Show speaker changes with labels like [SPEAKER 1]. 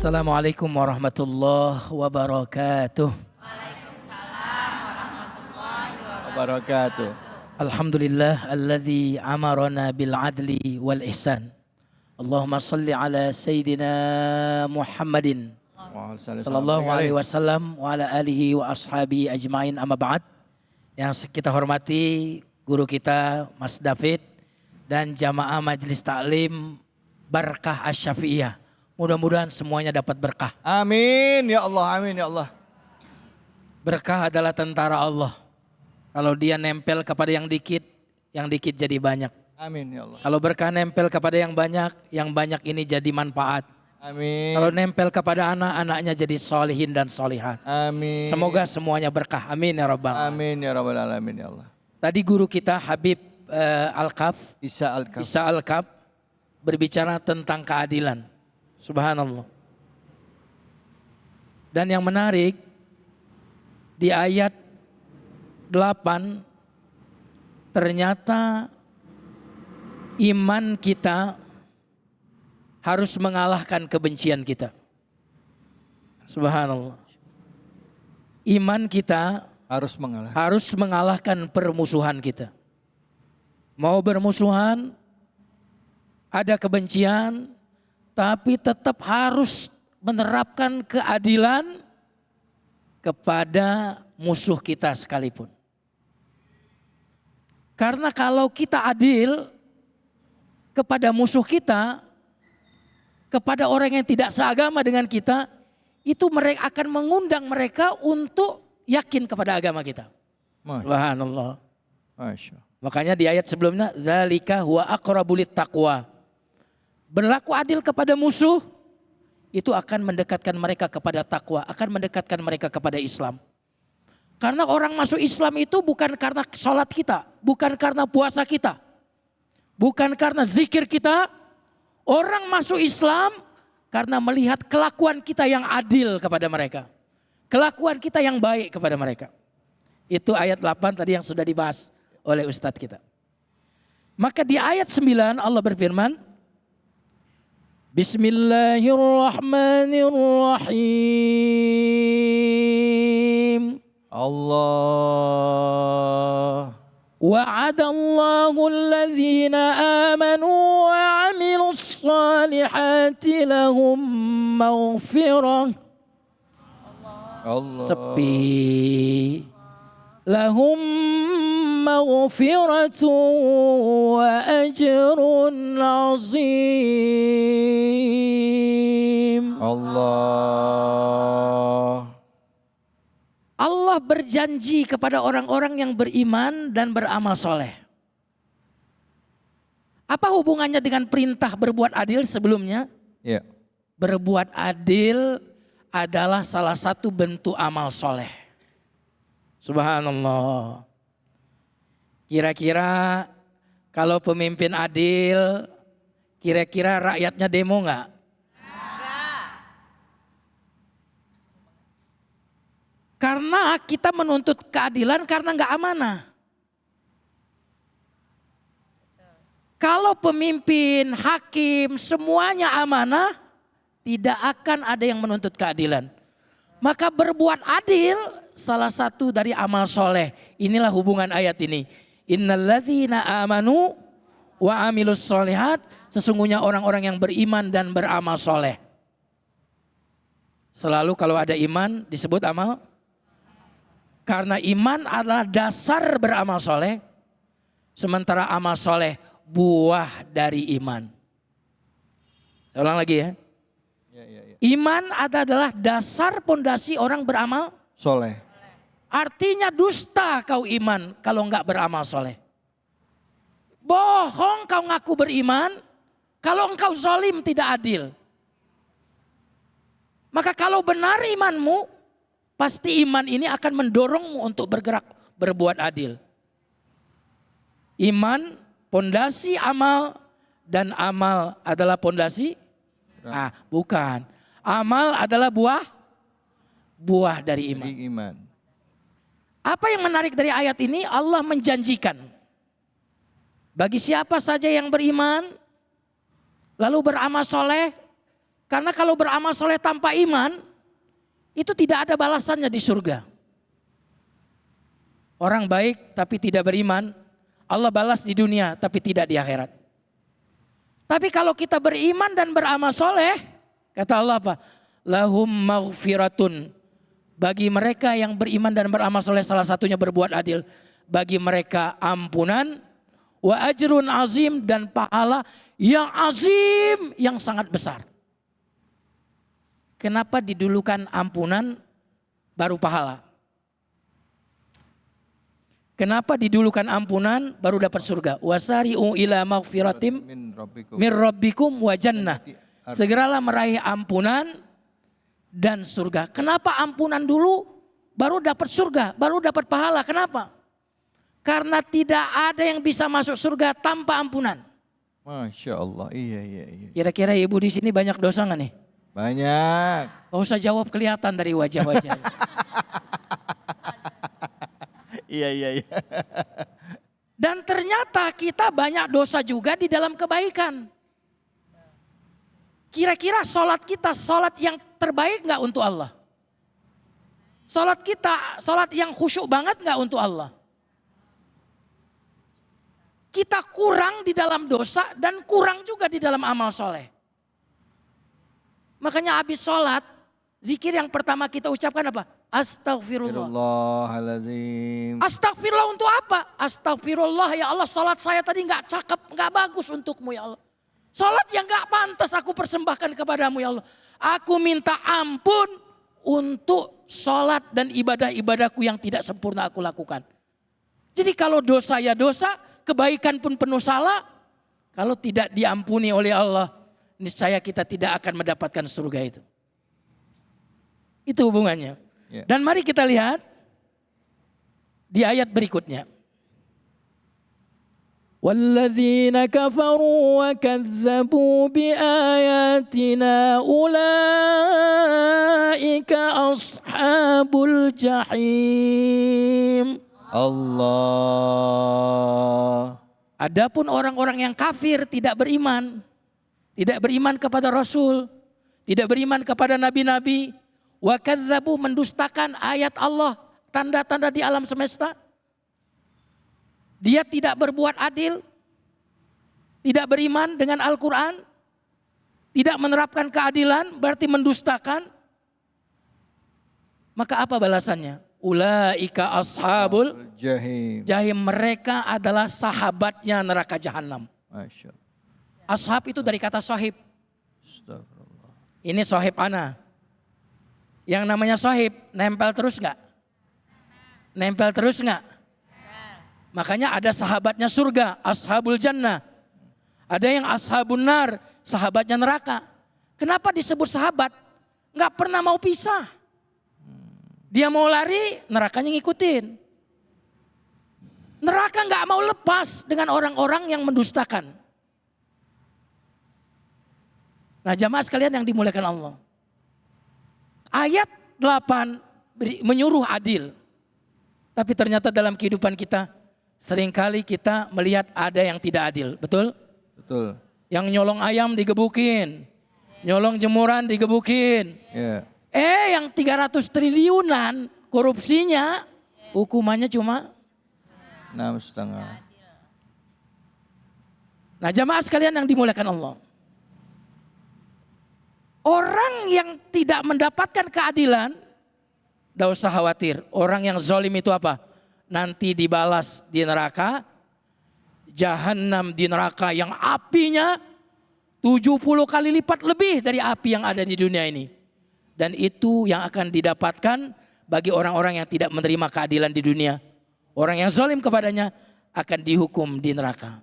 [SPEAKER 1] Assalamualaikum warahmatullahi wabarakatuh.
[SPEAKER 2] Wabarakatuh.
[SPEAKER 1] Alhamdulillah alladzi amarana bil adli wal ihsan. Allahumma salli ala sayyidina Muhammadin sallallahu alaihi wasallam wa ala alihi wa ashabihi ajmain, amma ba'd. Yang kita hormati guru kita Mas David dan jamaah Majelis Taklim Barkah Asy-Syafi'iyah. Mudah-mudahan semuanya dapat berkah.
[SPEAKER 2] Amin ya Allah, amin ya Allah.
[SPEAKER 1] Berkah adalah tentara Allah. Kalau dia nempel kepada yang dikit jadi banyak.
[SPEAKER 2] Amin ya Allah.
[SPEAKER 1] Kalau berkah nempel kepada yang banyak ini jadi manfaat.
[SPEAKER 2] Amin.
[SPEAKER 1] Kalau nempel kepada anak-anaknya jadi solihin dan solihat.
[SPEAKER 2] Amin.
[SPEAKER 1] Semoga semuanya berkah. Amin ya Rabbal alamin.
[SPEAKER 2] Amin ya Rabbal alamin ya Allah.
[SPEAKER 1] Tadi guru kita Habib
[SPEAKER 2] Isa
[SPEAKER 1] Al-Kaf berbicara tentang keadilan. Subhanallah. Dan yang menarik di ayat 8 ternyata iman kita harus mengalahkan kebencian kita. Subhanallah. Iman kita harus mengalahkan permusuhan kita. Mau bermusuhan, ada kebencian, tapi tetap harus menerapkan keadilan kepada musuh kita sekalipun. Karena kalau kita adil kepada musuh kita, kepada orang yang tidak seagama dengan kita, itu mereka akan mengundang mereka untuk yakin kepada agama kita. Subhanallah. Makanya di ayat sebelumnya, dzalika huwa aqrabu littaqwa. Berlaku adil kepada musuh itu akan mendekatkan mereka kepada takwa, akan mendekatkan mereka kepada Islam. Karena orang masuk Islam itu bukan karena sholat kita, bukan karena puasa kita, bukan karena zikir kita. Orang masuk Islam karena melihat kelakuan kita yang adil kepada mereka, kelakuan kita yang baik kepada mereka. Itu ayat 8 tadi yang sudah dibahas oleh Ustadz kita. Maka di ayat 9 Allah berfirman, Bismillahirrahmanirrahim.
[SPEAKER 2] Allah.
[SPEAKER 1] Wa'adallahu alladhina amanu wa 'amilus salihati lahum maghfirah.
[SPEAKER 2] Allah.
[SPEAKER 1] Sepi. Lahum maghfiratu wa ajrun azim. Allah berjanji kepada orang-orang yang beriman dan beramal soleh. Apa hubungannya dengan perintah berbuat adil sebelumnya?
[SPEAKER 2] Ya.
[SPEAKER 1] Berbuat adil adalah salah satu bentuk amal soleh. Subhanallah. Kira-kira kalau pemimpin adil, kira-kira rakyatnya demo enggak? Karena kita menuntut keadilan karena enggak amanah. Kalau pemimpin, hakim, semuanya amanah, tidak akan ada yang menuntut keadilan. Maka berbuat adil salah satu dari amal soleh. Inilah hubungan ayat ini. Innalladzina amanu wa amilus solihat. Sesungguhnya orang-orang yang beriman dan beramal soleh. Selalu kalau ada iman disebut amal. Karena iman adalah dasar beramal soleh. Sementara amal soleh buah dari iman. Saya ulang lagi ya. Iman adalah dasar pondasi orang beramal
[SPEAKER 2] Soleh.
[SPEAKER 1] Artinya dusta kau iman kalau enggak beramal soleh. Bohong kau ngaku beriman kalau engkau zalim tidak adil. Maka kalau benar imanmu, pasti iman ini akan mendorongmu untuk bergerak berbuat adil. Iman pondasi amal dan amal adalah pondasi? Bukan. Amal adalah buah dari iman. Apa yang menarik dari ayat ini? Allah menjanjikan bagi siapa saja yang beriman lalu beramal soleh, Karena kalau beramal soleh tanpa iman, itu tidak ada balasannya di surga. Orang baik tapi tidak beriman, Allah balas di dunia tapi tidak di akhirat. Tapi kalau kita beriman dan beramal soleh, kata Allah apa? Lahum maghfiratun. Bagi mereka yang beriman dan beramal soleh, salah satunya berbuat adil, bagi mereka ampunan, wa ajrun azim, dan pahala yang azim, yang sangat besar. Kenapa didulukan ampunan baru pahala? Kenapa didulukan ampunan baru dapat surga? Wasari'u ila maghfiratim min rabbikum wa jannah. Segeralah meraih ampunan dan surga. Kenapa ampunan dulu baru dapat surga, baru dapat pahala? Kenapa? Karena tidak ada yang bisa masuk surga tanpa ampunan.
[SPEAKER 2] Masya Allah. Iya.
[SPEAKER 1] Kira-kira ibu di sini banyak dosa nggak nih?
[SPEAKER 2] Banyak.
[SPEAKER 1] Gak usah jawab, kelihatan dari wajah-wajah.
[SPEAKER 2] Iya.
[SPEAKER 1] Dan ternyata kita banyak dosa juga di dalam kebaikan. Kira-kira sholat kita sholat yang terbaik nggak untuk Allah? Sholat kita sholat yang khusyuk banget nggak untuk Allah? Kita kurang di dalam dosa dan kurang juga di dalam amal soleh. Makanya habis sholat, zikir yang pertama kita ucapkan apa? Astagfirullah.
[SPEAKER 2] Astagfirullahaladzim.
[SPEAKER 1] Astagfirullah untuk apa? Astagfirullah ya Allah, sholat saya tadi nggak cakep, nggak bagus untukmu ya Allah. Sholat yang gak pantas aku persembahkan kepadamu ya Allah. Aku minta ampun untuk sholat dan ibadah-ibadahku yang tidak sempurna aku lakukan. Jadi kalau dosa ya dosa, kebaikan pun penuh salah. Kalau tidak diampuni oleh Allah, niscaya kita tidak akan mendapatkan surga itu. Itu hubungannya.
[SPEAKER 2] Ya.
[SPEAKER 1] Dan mari kita lihat di ayat berikutnya. وَالَّذِينَ كَفَرُوا وَكَذَّبُوا بِآيَاتِنَا أُولَئِكَ أَصْحَابُ الْجَحِيمِ.
[SPEAKER 2] Allah.
[SPEAKER 1] Adapun orang-orang yang kafir, tidak beriman kepada Rasul, tidak beriman kepada nabi-nabi, wa kadzabu, mendustakan ayat Allah, tanda-tanda di alam semesta. Dia tidak berbuat adil, tidak beriman dengan Al-Quran, tidak menerapkan keadilan, berarti mendustakan. Maka apa balasannya? Ulaika ashabul
[SPEAKER 2] Jahim.
[SPEAKER 1] jahim, mereka adalah sahabatnya neraka jahanam.
[SPEAKER 2] Masya Allah.
[SPEAKER 1] Ashab itu dari kata sahib.
[SPEAKER 2] Astagfirullah.
[SPEAKER 1] Ini sahib ana. Yang namanya sahib nempel terus nggak? Nempel terus nggak? Makanya ada sahabatnya surga, ashabul jannah. Ada yang ashabun nar, sahabatnya neraka. Kenapa disebut sahabat? Nggak pernah mau pisah. Dia mau lari, nerakanya ngikutin. Neraka nggak mau lepas dengan orang-orang yang mendustakan. Nah, jamaah sekalian yang dimuliakan Allah. Ayat 8 menyuruh adil. Tapi ternyata dalam kehidupan kita seringkali kita melihat ada yang tidak adil, betul?
[SPEAKER 2] Betul.
[SPEAKER 1] Yang nyolong ayam digebukin, nyolong jemuran digebukin.
[SPEAKER 2] Ya.
[SPEAKER 1] Yang 300 triliunan korupsinya, hukumannya cuma
[SPEAKER 2] 6,5.
[SPEAKER 1] Nah, jamaah sekalian yang dimuliakan Allah. Orang yang tidak mendapatkan keadilan, tidak usah khawatir. Orang yang zalim itu apa? Nanti dibalas di neraka, jahanam, di neraka yang apinya 70 kali lipat lebih dari api yang ada di dunia ini. Dan itu yang akan didapatkan bagi orang-orang yang tidak menerima keadilan di dunia. Orang yang zalim kepadanya akan dihukum di neraka.